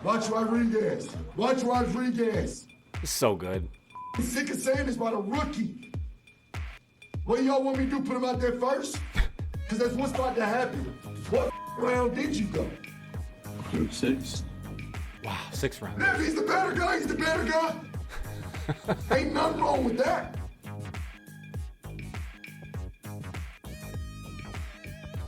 Watch Rodriguez. Watch Rodriguez. It's so good. I'm sick of saying this about a rookie. What y'all want me to do, put him out there first? Because that's what's about to happen. What round did you go? Group 6. Wow, 6th round. If he's the better guy, he's the better guy. Ain't nothing wrong with that.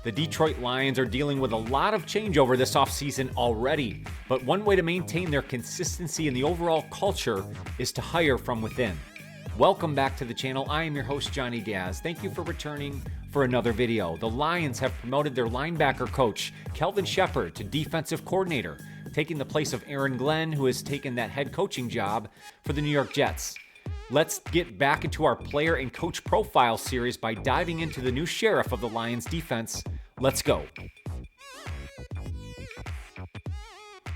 The Detroit Lions are dealing with a lot of changeover this offseason already, but one way to maintain their consistency in the overall culture is to hire from within. Welcome back to the channel. I am your host, Johnny Diaz. Thank you for returning for another video. The Lions have promoted their linebacker coach, Kelvin Sheppard, to defensive coordinator, taking the place of Aaron Glenn, who has taken that head coaching job for the New York Jets. Let's get back into our player and coach profile series by diving into the new Sherriff of the Lions defense. Let's go.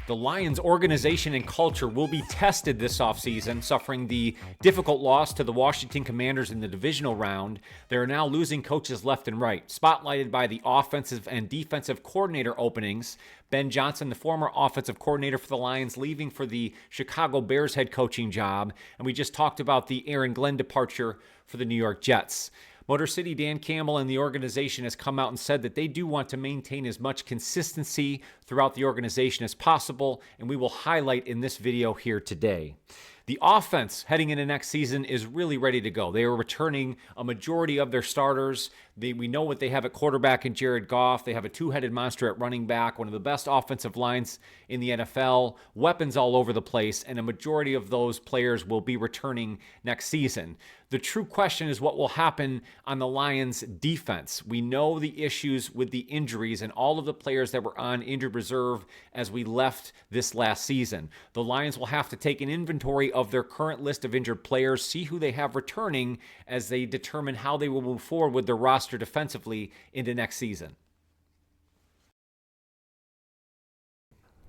The Lions' organization and culture will be tested this offseason, suffering the difficult loss to the Washington Commanders in the divisional round. They are now losing coaches left and right, spotlighted by the offensive and defensive coordinator openings. Ben Johnson, the former offensive coordinator for the Lions, leaving for the Chicago Bears head coaching job. And we just talked about the Aaron Glenn departure for the New York Jets. Motor City Dan Campbell and the organization has come out and said that they do want to maintain as much consistency throughout the organization as possible, and we will highlight in this video here today. The offense heading into next season is really ready to go. They are returning a majority of their starters. We know what they have at quarterback in Jared Goff. They have a two-headed monster at running back, one of the best offensive lines in the NFL, weapons all over the place, and a majority of those players will be returning next season. The true question is what will happen on the Lions' defense. We know the issues with the injuries and all of the players that were on injured reserve as we left this last season. The Lions will have to take an inventory of their current list of injured players, see who they have returning as they determine how they will move forward with their roster defensively into next season.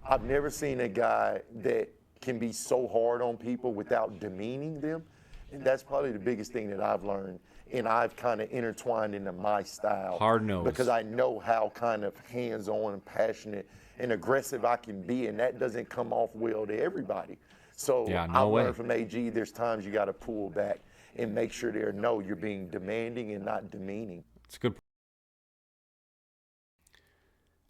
I've never seen a guy that can be so hard on people without demeaning them. And that's probably the biggest thing that I've learned, and I've kind of intertwined into my style. Hard-nosed. Because I know how kind of hands-on and passionate and aggressive I can be, and that doesn't come off well to everybody. So yeah, I learned from AG, there's times you got to pull back and make sure you're being demanding and not demeaning. It's a good point.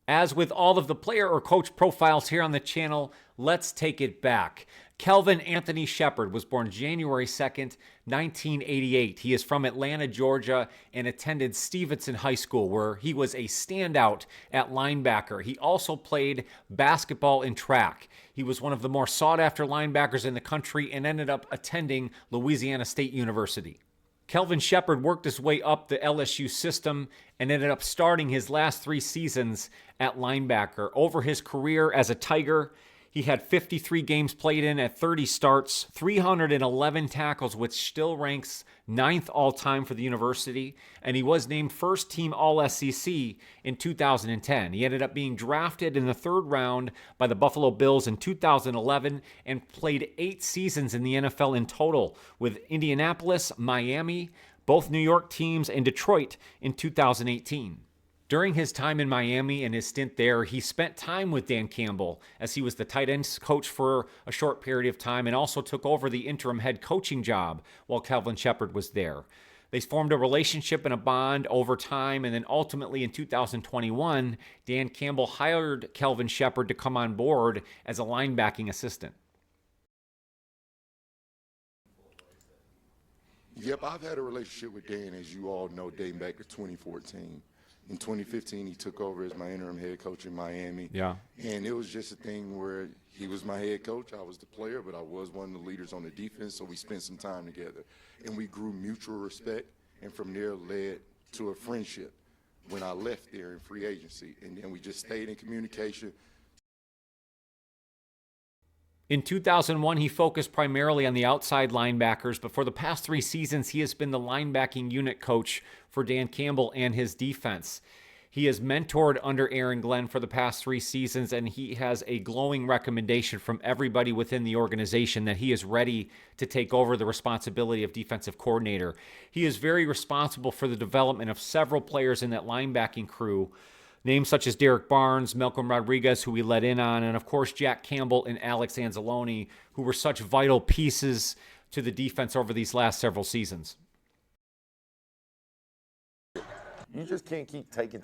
As with all of the player or coach profiles here on the channel, let's take it back. Kelvin Anthony Sheppard was born January 2nd, 1988. He is from Atlanta, Georgia, and attended Stevenson High School, where he was a standout at linebacker. He also played basketball and track. He was one of the more sought-after linebackers in the country and ended up attending Louisiana State University. Kelvin Sheppard worked his way up the LSU system and ended up starting his last 3 seasons at linebacker. Over his career as a Tiger, he had 53 games played in at 30 starts, 311 tackles, which still ranks 9th all-time for the university, and he was named first-team All-SEC in 2010. He ended up being drafted in the 3rd round by the Buffalo Bills in 2011 and played 8 seasons in the NFL in total, with Indianapolis, Miami, both New York teams, and Detroit in 2018. During his time in Miami and his stint there, he spent time with Dan Campbell as he was the tight ends coach for a short period of time and also took over the interim head coaching job while Kelvin Sheppard was there. They formed a relationship and a bond over time, and then ultimately in 2021, Dan Campbell hired Kelvin Sheppard to come on board as a linebacking assistant. Yep, I've had a relationship with Dan, as you all know, dating back to 2014. In 2015, he took over as my interim head coach in Miami. Yeah. And it was just a thing where he was my head coach. I was the player, but I was one of the leaders on the defense, so we spent some time together. And we grew mutual respect, and from there led to a friendship when I left there in free agency. And then we just stayed in communication. In 2001, he focused primarily on the outside linebackers, but for the past 3 seasons, he has been the linebacking unit coach for Dan Campbell and his defense. He has mentored under Aaron Glenn for the past 3 seasons, and he has a glowing recommendation from everybody within the organization that he is ready to take over the responsibility of defensive coordinator. He is very responsible for the development of several players in that linebacking crew. Names such as Derek Barnes, Malcolm Rodriguez, who we let in on, and of course Jack Campbell and Alex Anzalone, who were such vital pieces to the defense over these last several seasons. You just can't keep taking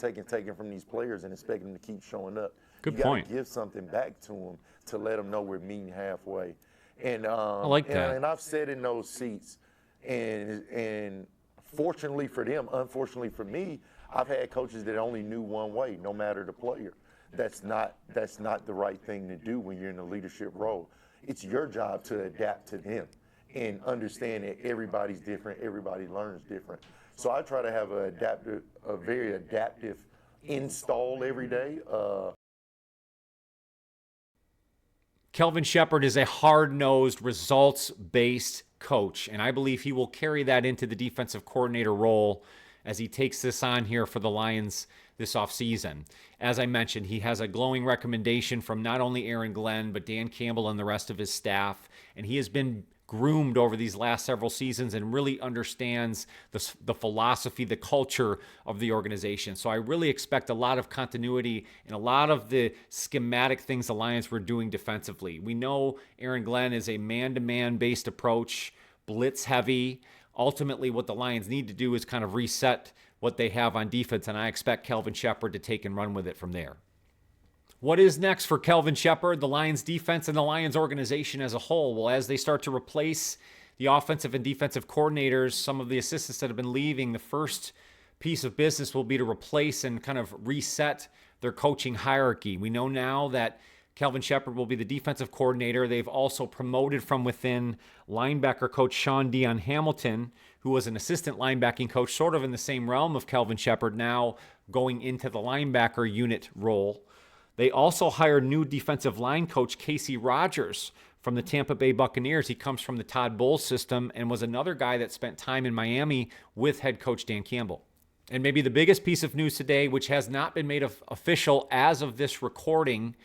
from these players and expect them to keep showing up. Good you point. You got to give something back to them to let them know we're meeting halfway. And I like that. And I've sat in those seats, and fortunately for them, unfortunately for me, I've had coaches that only knew one way, no matter the player. That's not the right thing to do when you're in a leadership role. It's your job to adapt to them and understand that everybody's different, everybody learns different. So I try to have a very adaptive install every day. Kelvin Sheppard is a hard-nosed, results-based coach, and I believe he will carry that into the defensive coordinator role as he takes this on here for the Lions this offseason. As I mentioned, he has a glowing recommendation from not only Aaron Glenn, but Dan Campbell and the rest of his staff, and he has been groomed over these last several seasons and really understands the philosophy, the culture of the organization. So I really expect a lot of continuity and a lot of the schematic things the Lions were doing defensively. We know Aaron Glenn is a man-to-man based approach, blitz heavy. Ultimately, what the Lions need to do is kind of reset what they have on defense, and I expect Kelvin Sheppard to take and run with it from there. What is next for Kelvin Sheppard, the Lions defense, and the Lions organization as a whole? Well, as they start to replace the offensive and defensive coordinators, some of the assistants that have been leaving, the first piece of business will be to replace and kind of reset their coaching hierarchy. We know now that Kelvin Sheppard will be the defensive coordinator. They've also promoted from within linebacker coach Sean Dion Hamilton, who was an assistant linebacking coach, sort of in the same realm of Kelvin Sheppard, now going into the linebacker unit role. They also hired new defensive line coach Casey Rogers from the Tampa Bay Buccaneers. He comes from the Todd Bowles system and was another guy that spent time in Miami with head coach Dan Campbell. And maybe the biggest piece of news today, which has not been made official as of this recording,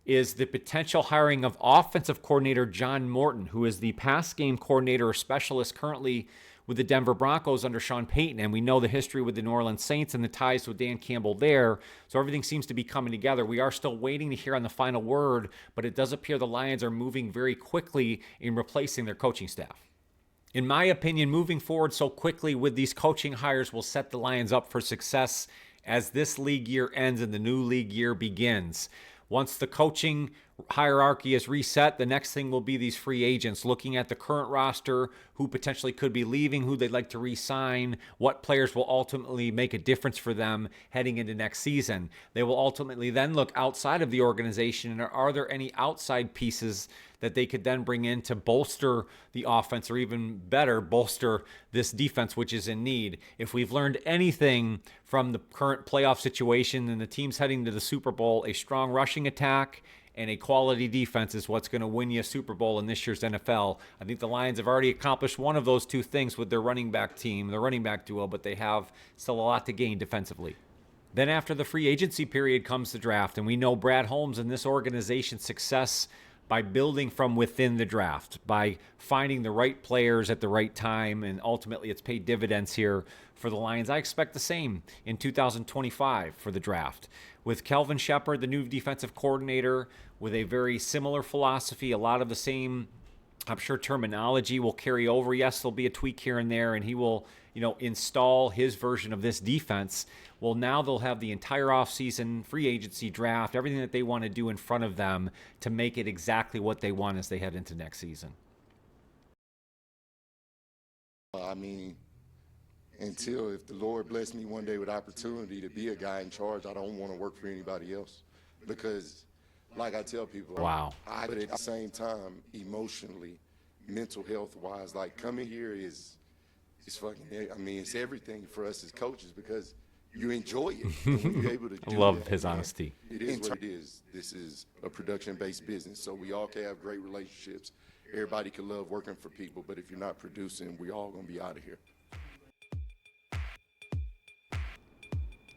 is the potential hiring of offensive coordinator John Morton, who is the pass game coordinator or specialist currently with the Denver Broncos under Sean Payton. And we know the history with the New Orleans Saints and the ties with Dan Campbell there. So everything seems to be coming together. We are still waiting to hear on the final word, but it does appear the Lions are moving very quickly in replacing their coaching staff. In my opinion, moving forward so quickly with these coaching hires will set the Lions up for success as this league year ends and the new league year begins. Once the coaching hierarchy is reset, the next thing will be these free agents, looking at the current roster, who potentially could be leaving, who they'd like to re-sign, what players will ultimately make a difference for them heading into next season. They will ultimately then look outside of the organization, and are there any outside pieces that they could then bring in to bolster the offense, or even better, bolster this defense, which is in need. If we've learned anything from the current playoff situation and the teams heading to the Super Bowl, a strong rushing attack and a quality defense is what's going to win you a Super Bowl in this year's NFL. I think the Lions have already accomplished one of those two things with their running back team, the running back duo, but they have still a lot to gain defensively. Then after the free agency period comes the draft, and we know Brad Holmes and this organization's success by building from within the draft, by finding the right players at the right time, and ultimately it's paid dividends here for the Lions. I expect the same in 2025 for the draft. With Kelvin Sheppard, the new defensive coordinator, with a very similar philosophy, a lot of the same, I'm sure, terminology will carry over. Yes, there'll be a tweak here and there, and he will, install his version of this defense. Well, now they'll have the entire offseason, free agency, draft, everything that they want to do in front of them to make it exactly what they want as they head into next season. I mean, until if the Lord bless me one day with opportunity to be a guy in charge, I don't want to work for anybody else. Because, like I tell people, Wow. But at the same time, emotionally, mental health-wise, like coming here is fucking, it's everything for us as coaches, because you enjoy it. And when you're able to I do love that, his man, honesty. It is what it is. This is a production-based business, so we all can have great relationships. Everybody can love working for people, but if you're not producing, we all gonna be out of here.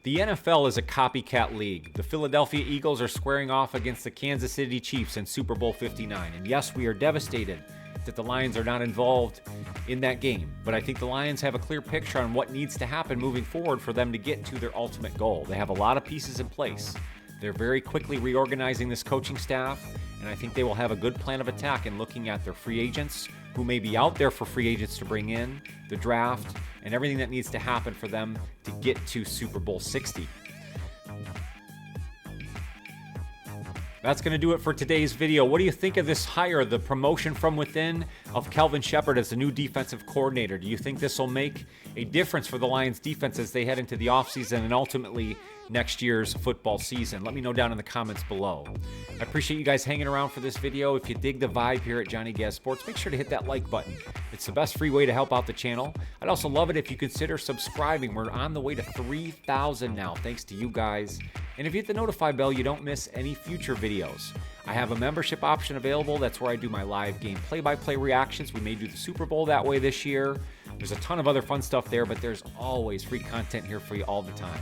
The NFL is a copycat league. The Philadelphia Eagles are squaring off against the Kansas City Chiefs in Super Bowl 59. And yes, we are devastated that the Lions are not involved in that game. But I think the Lions have a clear picture on what needs to happen moving forward for them to get to their ultimate goal. They have a lot of pieces in place. They're very quickly reorganizing this coaching staff, and I think they will have a good plan of attack in looking at their free agents who may be out there for free agents to bring in, the draft, and everything that needs to happen for them to get to Super Bowl 60. That's going to do it for today's video. What do you think of this hire, the promotion from within of Kelvin Sheppard as the new defensive coordinator? Do you think this will make a difference for the Lions defense as they head into the offseason and ultimately next year's football season? Let me know down in the comments below. I appreciate you guys hanging around for this video. If you dig the vibe here at Johnny Gaz Sports, make sure to hit that like button. It's the best free way to help out the channel. I'd also love it if you consider subscribing. We're on the way to 3,000 now, thanks to you guys. And if you hit the notify bell, you don't miss any future videos. I have a membership option available. That's where I do my live game play-by-play reactions. We may do the Super Bowl that way this year. There's a ton of other fun stuff there, but there's always free content here for you all the time.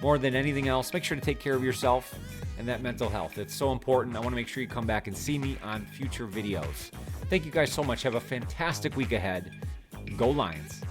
More than anything else, make sure to take care of yourself and that mental health. It's so important. I want to make sure you come back and see me on future videos. Thank you guys so much. Have a fantastic week ahead. Go Lions.